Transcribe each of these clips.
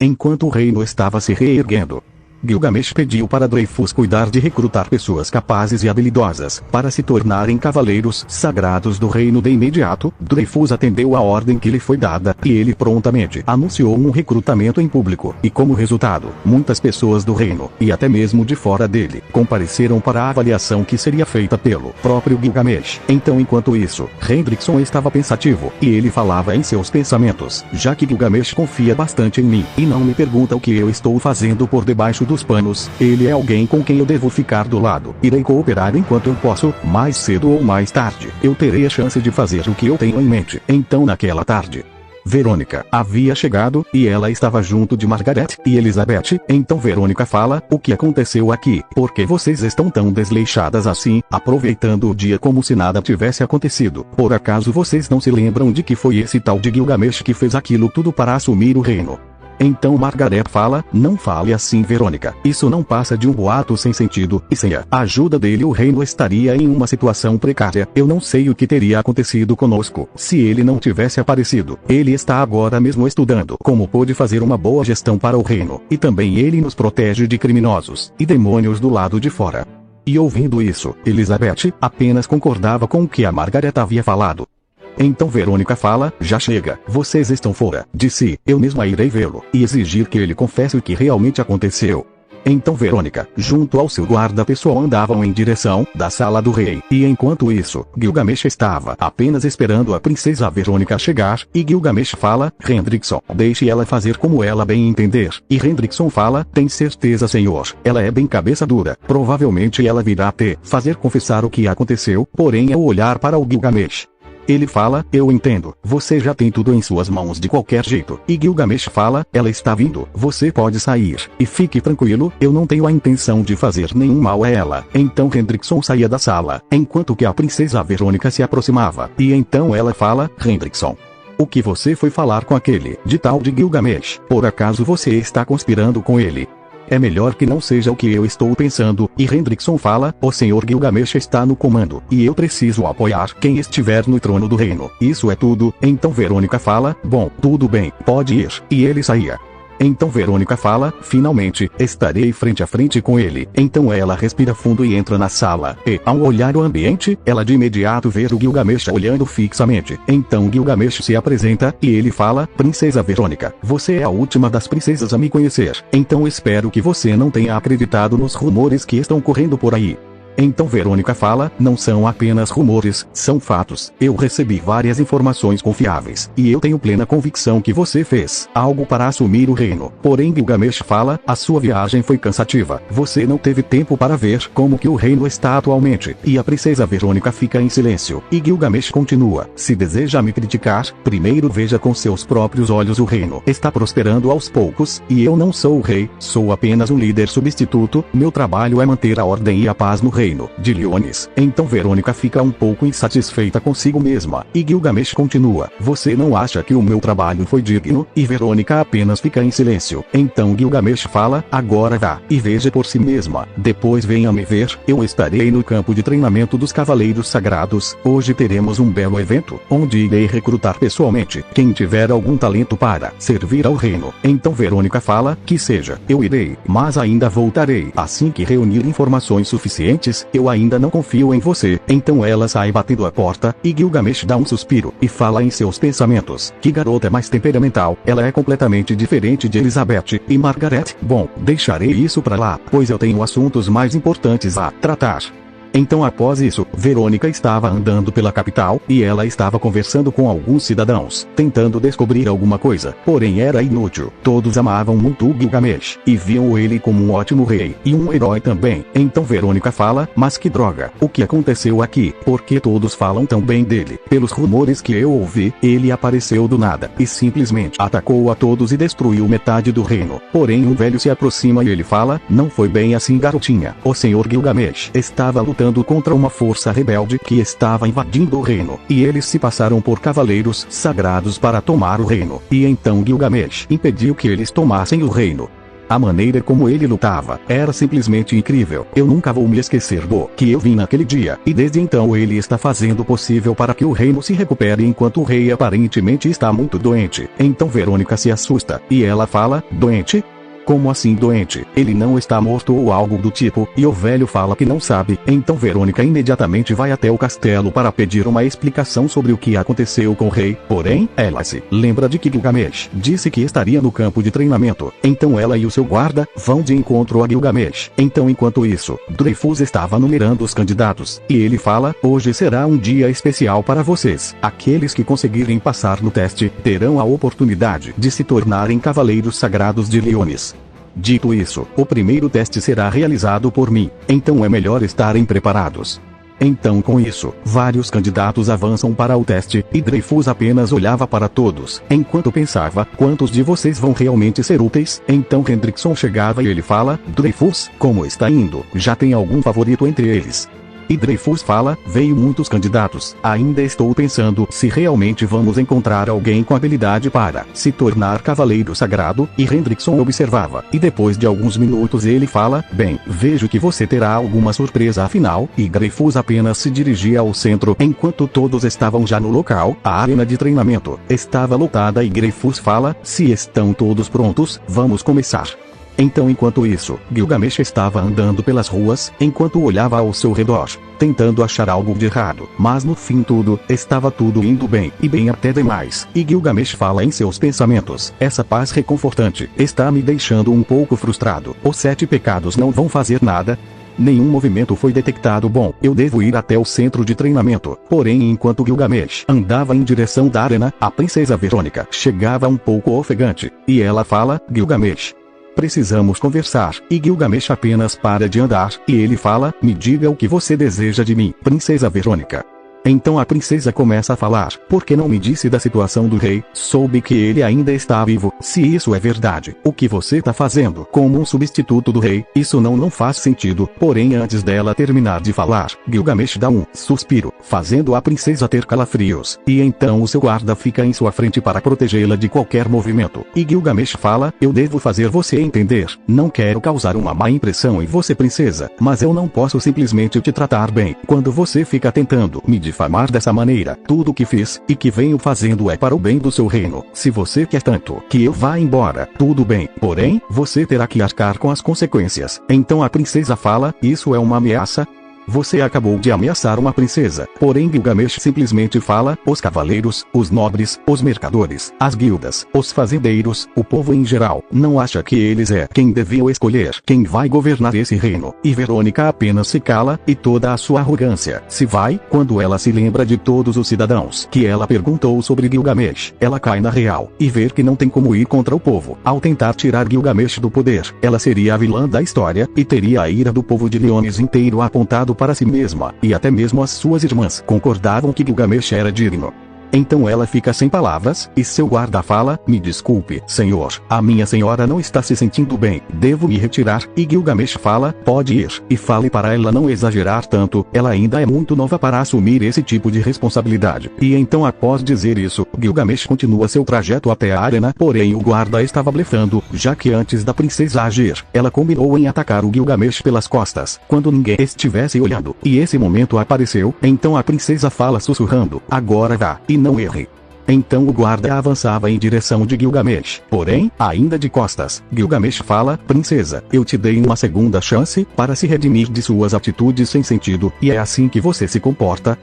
enquanto o reino estava se reerguendo. Gilgamesh pediu para Dreyfus cuidar de recrutar pessoas capazes e habilidosas, para se tornarem cavaleiros sagrados do reino de imediato. Dreyfus atendeu a ordem que lhe foi dada, e ele prontamente anunciou um recrutamento em público, e como resultado, muitas pessoas do reino, e até mesmo de fora dele, compareceram para a avaliação que seria feita pelo próprio Gilgamesh. Então, enquanto isso, Hendrickson estava pensativo, e ele falava em seus pensamentos: já que Gilgamesh confia bastante em mim, e não me pergunta o que eu estou fazendo por debaixo dos panos, ele é alguém com quem eu devo ficar do lado. Irei cooperar enquanto eu posso, mais cedo ou mais tarde, eu terei a chance de fazer o que eu tenho em mente. Então naquela tarde, Verônica havia chegado, e ela estava junto de Margaret e Elizabeth. Então Verônica fala: o que aconteceu aqui? Por que vocês estão tão desleixadas assim, aproveitando o dia como se nada tivesse acontecido? Por acaso vocês não se lembram de que foi esse tal de Gilgamesh que fez aquilo tudo para assumir o reino? Então Margaret fala: não fale assim, Verônica. Isso não passa de um boato sem sentido, e sem a ajuda dele o reino estaria em uma situação precária. Eu não sei o que teria acontecido conosco se ele não tivesse aparecido. Ele está agora mesmo estudando como pode fazer uma boa gestão para o reino, e também ele nos protege de criminosos e demônios do lado de fora. E ouvindo isso, Elizabeth apenas concordava com o que a Margaret havia falado. Então Verônica fala: já chega, vocês estão fora de si, eu mesma irei vê-lo, e exigir que ele confesse o que realmente aconteceu. Então Verônica, junto ao seu guarda pessoal, andavam em direção da sala do rei, e enquanto isso, Gilgamesh estava apenas esperando a princesa Verônica chegar, e Gilgamesh fala: Hendrickson, deixe ela fazer como ela bem entender. E Hendrickson fala: tem certeza, senhor, ela é bem cabeça dura, provavelmente ela virá te fazer confessar o que aconteceu. Porém, ao olhar para o Gilgamesh, ele fala: eu entendo, você já tem tudo em suas mãos de qualquer jeito. E Gilgamesh fala: ela está vindo, você pode sair, e fique tranquilo, eu não tenho a intenção de fazer nenhum mal a ela. Então Hendrickson saía da sala, enquanto que a princesa Verônica se aproximava, e então ela fala: Hendrickson, o que você foi falar com aquele de tal de Gilgamesh? Por acaso você está conspirando com ele? É melhor que não seja o que eu estou pensando. E Hendrickson fala: o senhor Gilgamesh está no comando, e eu preciso apoiar quem estiver no trono do reino. Isso é tudo. Então Verônica fala: bom, tudo bem, pode ir. E ele saía. Então Verônica fala: finalmente, estarei frente a frente com ele. Então ela respira fundo e entra na sala, e, ao olhar o ambiente, ela de imediato vê o Gilgamesh olhando fixamente. Então Gilgamesh se apresenta, e ele fala: princesa Verônica, você é a última das princesas a me conhecer. Então espero que você não tenha acreditado nos rumores que estão correndo por aí. Então Verônica fala: não são apenas rumores, são fatos. Eu recebi várias informações confiáveis, e eu tenho plena convicção que você fez algo para assumir o reino. Porém Gilgamesh fala: a sua viagem foi cansativa, você não teve tempo para ver como que o reino está atualmente. E a princesa Verônica fica em silêncio, e Gilgamesh continua: se deseja me criticar, primeiro veja com seus próprios olhos o reino está prosperando aos poucos, e eu não sou o rei, sou apenas um líder substituto. Meu trabalho é manter a ordem e a paz no reino de Liones. Então Verônica fica um pouco insatisfeita consigo mesma, e Gilgamesh continua: você não acha que o meu trabalho foi digno? E Verônica apenas fica em silêncio. Então Gilgamesh fala: agora vá, e veja por si mesma, depois venha me ver, eu estarei no campo de treinamento dos Cavaleiros Sagrados. Hoje teremos um belo evento, onde irei recrutar pessoalmente quem tiver algum talento para servir ao reino. Então Verônica fala: que seja, eu irei, mas ainda voltarei assim que reunir informações suficientes. Eu ainda não confio em você. Então ela sai batendo a porta, e Gilgamesh dá um suspiro, e fala em seus pensamentos: que garota mais temperamental, ela é completamente diferente de Elizabeth e Margaret. Bom, deixarei isso pra lá, pois eu tenho assuntos mais importantes a tratar. Então após isso, Verônica estava andando pela capital, e ela estava conversando com alguns cidadãos, tentando descobrir alguma coisa, porém era inútil. Todos amavam muito Gilgamesh, e viam ele como um ótimo rei, e um herói também. Então Verônica fala: mas que droga, o que aconteceu aqui? Por que todos falam tão bem dele? Pelos rumores que eu ouvi, ele apareceu do nada, e simplesmente atacou a todos e destruiu metade do reino. Porém um velho se aproxima e ele fala: não foi bem assim, garotinha. O senhor Gilgamesh estava lutando contra uma força rebelde que estava invadindo o reino, e eles se passaram por cavaleiros sagrados para tomar o reino. E então Gilgamesh impediu que eles tomassem o reino. A maneira como ele lutava era simplesmente incrível. Eu nunca vou me esquecer do que eu vi naquele dia, e desde então ele está fazendo o possível para que o reino se recupere enquanto o rei aparentemente está muito doente. Então Verônica se assusta, e ela fala, doente? Como assim doente? Ele não está morto ou algo do tipo, e o velho fala que não sabe. Então Verônica imediatamente vai até o castelo para pedir uma explicação sobre o que aconteceu com o rei. Porém, ela se lembra de que Gilgamesh disse que estaria no campo de treinamento. Então ela e o seu guarda vão de encontro a Gilgamesh. Então enquanto isso, Dreyfus estava numerando os candidatos, e ele fala, hoje será um dia especial para vocês. Aqueles que conseguirem passar no teste, terão a oportunidade de se tornarem cavaleiros sagrados de Leones. Dito isso, o primeiro teste será realizado por mim, então é melhor estarem preparados. Então com isso, vários candidatos avançam para o teste, e Dreyfus apenas olhava para todos, enquanto pensava, quantos de vocês vão realmente ser úteis? Então Hendrickson chegava e ele fala, Dreyfus, como está indo? Já tem algum favorito entre eles? E Dreyfus fala, veio muitos candidatos, ainda estou pensando se realmente vamos encontrar alguém com habilidade para se tornar cavaleiro sagrado, e Hendrickson observava, e depois de alguns minutos ele fala, bem, vejo que você terá alguma surpresa afinal, e Dreyfus apenas se dirigia ao centro enquanto todos estavam já no local, a arena de treinamento estava lotada e Dreyfus fala, se estão todos prontos, vamos começar. Então enquanto isso, Gilgamesh estava andando pelas ruas, enquanto olhava ao seu redor, tentando achar algo de errado, mas no fim estava tudo indo bem, e bem até demais, e Gilgamesh fala em seus pensamentos, essa paz reconfortante, está me deixando um pouco frustrado, os 7 pecados não vão fazer nada? Nenhum movimento foi detectado. Bom, eu devo ir até o centro de treinamento. Porém, enquanto Gilgamesh andava em direção da arena, a princesa Verônica chegava um pouco ofegante, e ela fala, Gilgamesh, precisamos conversar, e Gilgamesh apenas para de andar, e ele fala, me diga o que você deseja de mim, princesa Verônica. Então a princesa começa a falar, por que não me disse da situação do rei? Soube que ele ainda está vivo, se isso é verdade, o que você está fazendo como um substituto do rei? Isso não faz sentido. Porém antes dela terminar de falar, Gilgamesh dá um suspiro, fazendo a princesa ter calafrios, e então o seu guarda fica em sua frente para protegê-la de qualquer movimento, e Gilgamesh fala, eu devo fazer você entender, não quero causar uma má impressão em você princesa, mas eu não posso simplesmente te tratar bem, quando você fica tentando me difamar dessa maneira. Tudo o que fiz, e que venho fazendo é para o bem do seu reino. Se você quer tanto que eu vá embora, tudo bem, porém, você terá que arcar com as consequências. Então a princesa fala, isso é uma ameaça? Você acabou de ameaçar uma princesa. Porém Gilgamesh simplesmente fala, os cavaleiros, os nobres, os mercadores, as guildas, os fazendeiros, o povo em geral, não acha que eles é quem deviam escolher quem vai governar esse reino. E Verônica apenas se cala, e toda a sua arrogância se vai, quando ela se lembra de todos os cidadãos que ela perguntou sobre Gilgamesh. Ela cai na real, e vê que não tem como ir contra o povo. Ao tentar tirar Gilgamesh do poder, ela seria a vilã da história, e teria a ira do povo de Leones inteiro apontado para si mesma, e até mesmo as suas irmãs concordavam que Gilgamesh era digno. Então ela fica sem palavras, e seu guarda fala, me desculpe, senhor, a minha senhora não está se sentindo bem, devo me retirar, e Gilgamesh fala, pode ir, e fale para ela não exagerar tanto, ela ainda é muito nova para assumir esse tipo de responsabilidade. E então após dizer isso, Gilgamesh continua seu trajeto até a arena, porém o guarda estava blefando, já que antes da princesa agir, ela combinou em atacar o Gilgamesh pelas costas, quando ninguém estivesse olhando, e esse momento apareceu, então a princesa fala sussurrando, agora vá, e não erre. Então o guarda avançava em direção de Gilgamesh, porém, ainda de costas, Gilgamesh fala, princesa, eu te dei uma segunda chance, para se redimir de suas atitudes sem sentido, e é assim que você se comporta?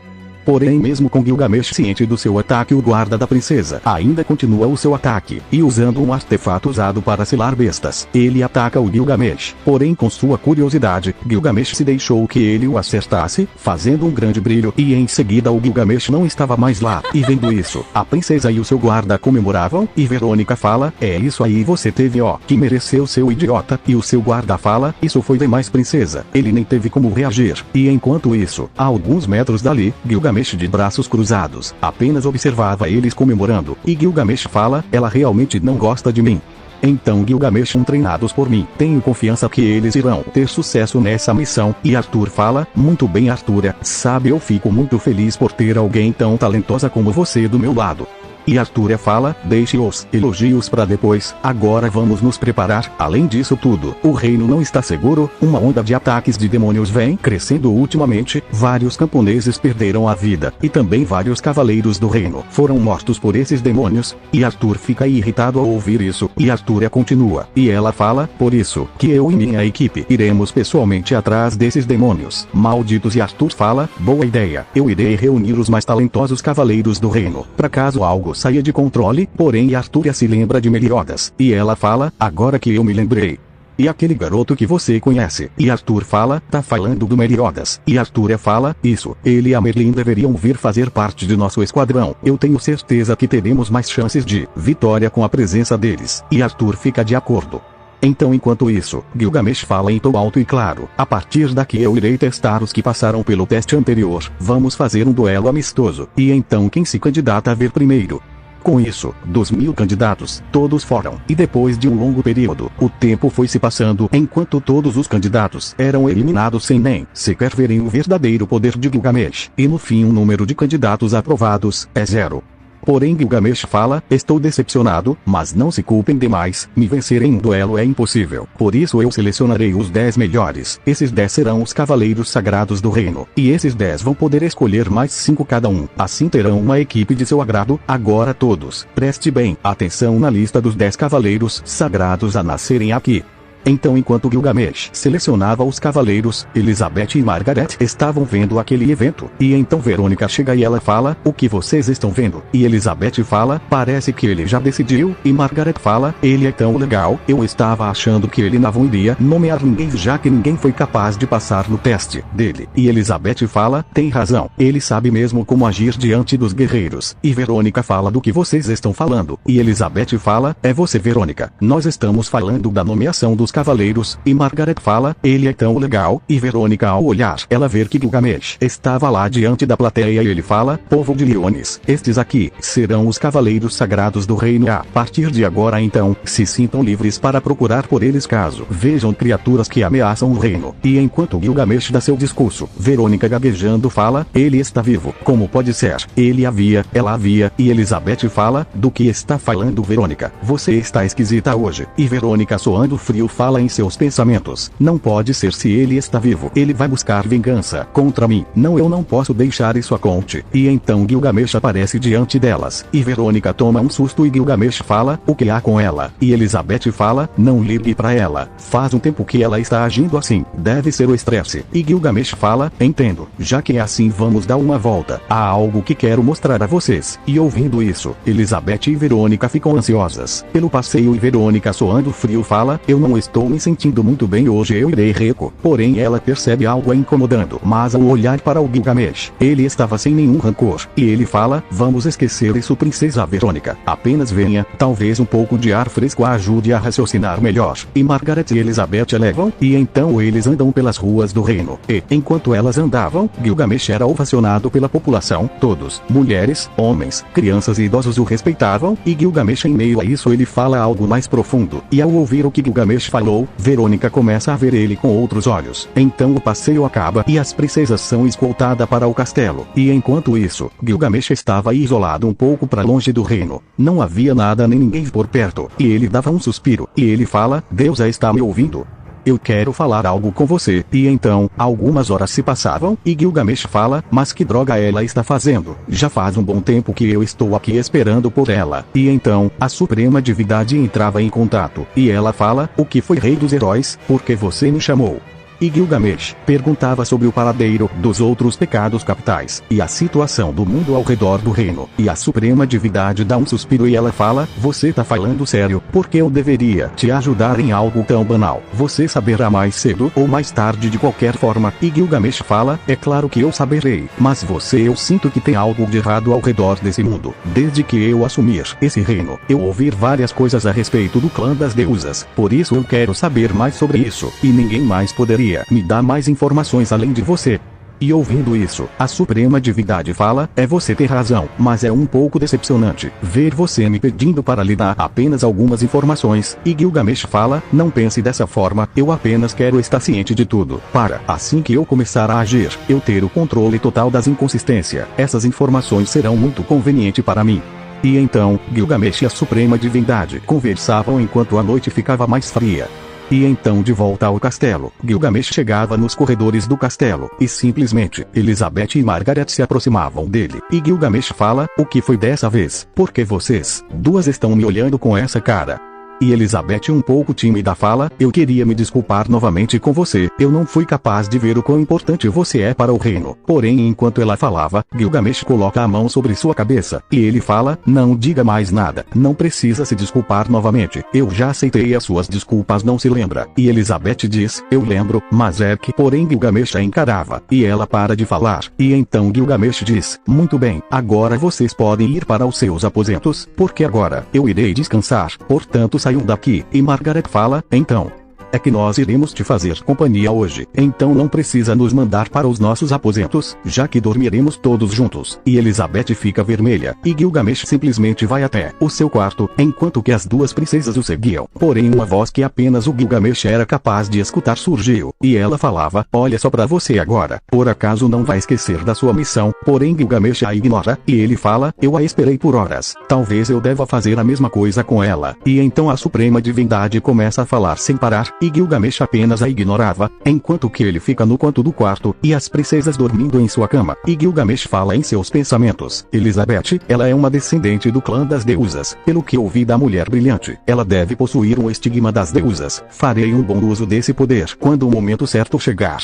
Porém mesmo com Gilgamesh ciente do seu ataque, o guarda da princesa ainda continua o seu ataque, e usando um artefato usado para selar bestas, ele ataca o Gilgamesh. Porém com sua curiosidade, Gilgamesh se deixou que ele o acertasse, fazendo um grande brilho, e em seguida o Gilgamesh não estava mais lá. E vendo isso, a princesa e o seu guarda comemoravam, e Verônica fala, é isso aí você teve que mereceu seu idiota, e o seu guarda fala, isso foi demais princesa, ele nem teve como reagir. E enquanto isso, a alguns metros dali, Gilgamesh de braços cruzados, apenas observava eles comemorando, e Gilgamesh fala, ela realmente não gosta de mim. Então Gilgamesh treinados por mim, tenho confiança que eles irão ter sucesso nessa missão, e Arthur fala, muito bem Arthur, sabe eu fico muito feliz por ter alguém tão talentosa como você do meu lado. E Arthur fala, deixe os elogios para depois, agora vamos nos preparar. Além disso tudo, o reino não está seguro, uma onda de ataques de demônios vem crescendo ultimamente, vários camponeses perderam a vida, e também vários cavaleiros do reino foram mortos por esses demônios, e Arthur fica irritado ao ouvir isso, e Arthur continua, e ela fala, por isso, que eu e minha equipe iremos pessoalmente atrás desses demônios malditos. E Arthur fala, boa ideia, eu irei reunir os mais talentosos cavaleiros do reino, para caso algo saia de controle. Porém Arthur se lembra de Meliodas, e ela fala, agora que eu me lembrei. E aquele garoto que você conhece? E Arthur fala, tá falando do Meliodas. E Arthur fala, isso, ele e a Merlin deveriam vir fazer parte de nosso esquadrão. Eu tenho certeza que teremos mais chances de vitória com a presença deles. E Arthur fica de acordo. Então enquanto isso, Gilgamesh fala em tom alto e claro, a partir daqui eu irei testar os que passaram pelo teste anterior, vamos fazer um duelo amistoso, e então quem se candidata a ver primeiro. Com isso, dos 1000 candidatos, todos foram, e depois de um longo período, o tempo foi se passando enquanto todos os candidatos eram eliminados sem nem sequer verem o verdadeiro poder de Gilgamesh, e no fim o número de candidatos aprovados é 0. Porém Gilgamesh fala, estou decepcionado, mas não se culpem demais, me vencer em um duelo é impossível, por isso eu selecionarei os 10 melhores, esses 10 serão os cavaleiros sagrados do reino, e esses 10 vão poder escolher mais 5 cada um, assim terão uma equipe de seu agrado. Agora todos, preste bem atenção na lista dos 10 cavaleiros sagrados a nascerem aqui. Então enquanto Gilgamesh selecionava os cavaleiros, Elizabeth e Margaret estavam vendo aquele evento, e então Verônica chega e ela fala, o que vocês estão vendo? E Elizabeth fala, parece que ele já decidiu, e Margaret fala, ele é tão legal, eu estava achando que ele não iria nomear ninguém já que ninguém foi capaz de passar no teste dele. E Elizabeth fala, tem razão, ele sabe mesmo como agir diante dos guerreiros. E Verônica fala, do que vocês estão falando? E Elizabeth fala, é você Verônica, nós estamos falando da nomeação dos cavaleiros. E Margaret fala, ele é tão legal, e Verônica ao olhar, ela vê que Gilgamesh estava lá diante da plateia e ele fala, povo de leões, estes aqui serão os cavaleiros sagrados do reino. A partir de agora então, se sintam livres para procurar por eles caso vejam criaturas que ameaçam o reino. E enquanto Gilgamesh dá seu discurso, Verônica gaguejando fala, ele está vivo, como pode ser? Ele havia, ela havia, e Elizabeth fala, do que está falando Verônica? Você está esquisita hoje. E Verônica soando frio fala em seus pensamentos, não pode ser, se ele está vivo, ele vai buscar vingança contra mim, não, eu não posso deixar isso acontecer. E então Gilgamesh aparece diante delas, e Verônica toma um susto e Gilgamesh fala, o que há com ela? E Elizabeth fala, não ligue para ela, faz um tempo que ela está agindo assim, deve ser o estresse. E Gilgamesh fala, entendo, já que é assim vamos dar uma volta, há algo que quero mostrar a vocês. E ouvindo isso, Elizabeth e Verônica ficam ansiosas pelo passeio e Verônica soando frio fala, eu não estou me sentindo muito bem hoje, eu irei reco. Porém ela percebe algo a incomodando, mas ao olhar para o Gilgamesh, ele estava sem nenhum rancor, e ele fala, vamos esquecer isso princesa Verônica, apenas venha, talvez um pouco de ar fresco a ajude a raciocinar melhor. E Margaret e Elizabeth levam, e então eles andam pelas ruas do reino, e, enquanto elas andavam, Gilgamesh era ovacionado pela população, todos, mulheres, homens, crianças e idosos o respeitavam, e Gilgamesh em meio a isso ele fala algo mais profundo, e ao ouvir o que Gilgamesh falou, Verônica começa a ver ele com outros olhos. Então o passeio acaba e as princesas são escoltadas para o castelo. E enquanto isso, Gilgamesh estava isolado um pouco para longe do reino. Não havia nada nem ninguém por perto. E ele dava um suspiro. E ele fala, Deus está me ouvindo? Eu quero falar algo com você. E então, algumas horas se passavam, e Gilgamesh fala, mas que droga ela está fazendo? Já faz um bom tempo que eu estou aqui esperando por ela. E então, a Suprema Divindade entrava em contato, e ela fala, o que foi rei dos heróis, por que você me chamou? E Gilgamesh perguntava sobre o paradeiro dos outros pecados capitais, e a situação do mundo ao redor do reino. E a Suprema Divindade dá um suspiro e ela fala, você tá falando sério? Porque eu deveria te ajudar em algo tão banal. Você saberá mais cedo ou mais tarde de qualquer forma. E Gilgamesh fala, é claro que eu saberei, mas eu sinto que tem algo de errado ao redor desse mundo. Desde que eu assumir esse reino, eu ouvi várias coisas a respeito do clã das deusas, por isso eu quero saber mais sobre isso, e ninguém mais poderia me dá mais informações além de você. E ouvindo isso, a Suprema Divindade fala, é você ter razão, mas é um pouco decepcionante ver você me pedindo para lhe dar apenas algumas informações. E Gilgamesh fala, não pense dessa forma, eu apenas quero estar ciente de tudo, para, assim que eu começar a agir, eu ter o controle total das inconsistências. Essas informações serão muito convenientes para mim. E então, Gilgamesh e a Suprema Divindade conversavam enquanto a noite ficava mais fria. E então de volta ao castelo, Gilgamesh chegava nos corredores do castelo, e simplesmente, Elizabeth e Margaret se aproximavam dele. E Gilgamesh fala, o que foi dessa vez? Porque vocês, duas estão me olhando com essa cara. E Elizabeth um pouco tímida fala, eu queria me desculpar novamente com você, eu não fui capaz de ver o quão importante você é para o reino. Porém enquanto ela falava, Gilgamesh coloca a mão sobre sua cabeça, e ele fala, não diga mais nada, não precisa se desculpar novamente, eu já aceitei as suas desculpas, não se lembra. E Elizabeth diz, eu lembro, mas é que, porém Gilgamesh a encarava, e ela para de falar, e então Gilgamesh diz, muito bem, agora vocês podem ir para os seus aposentos, porque agora, eu irei descansar, portanto saiam daqui, e Margaret fala, então. É que nós iremos te fazer companhia hoje, então não precisa nos mandar para os nossos aposentos, já que dormiremos todos juntos. E Elizabeth fica vermelha, e Gilgamesh simplesmente vai até o seu quarto, enquanto que as duas princesas o seguiam. Porém uma voz que apenas o Gilgamesh era capaz de escutar surgiu, e ela falava, olha só pra você agora, por acaso não vai esquecer da sua missão. Porém Gilgamesh a ignora, e ele fala, eu a esperei por horas, talvez eu deva fazer a mesma coisa com ela. E então a Suprema Divindade começa a falar sem parar, e Gilgamesh apenas a ignorava, enquanto que ele fica no canto do quarto, e as princesas dormindo em sua cama, e Gilgamesh fala em seus pensamentos, Elizabeth, ela é uma descendente do clã das deusas, pelo que ouvi da mulher brilhante, ela deve possuir um estigma das deusas, farei um bom uso desse poder quando o momento certo chegar.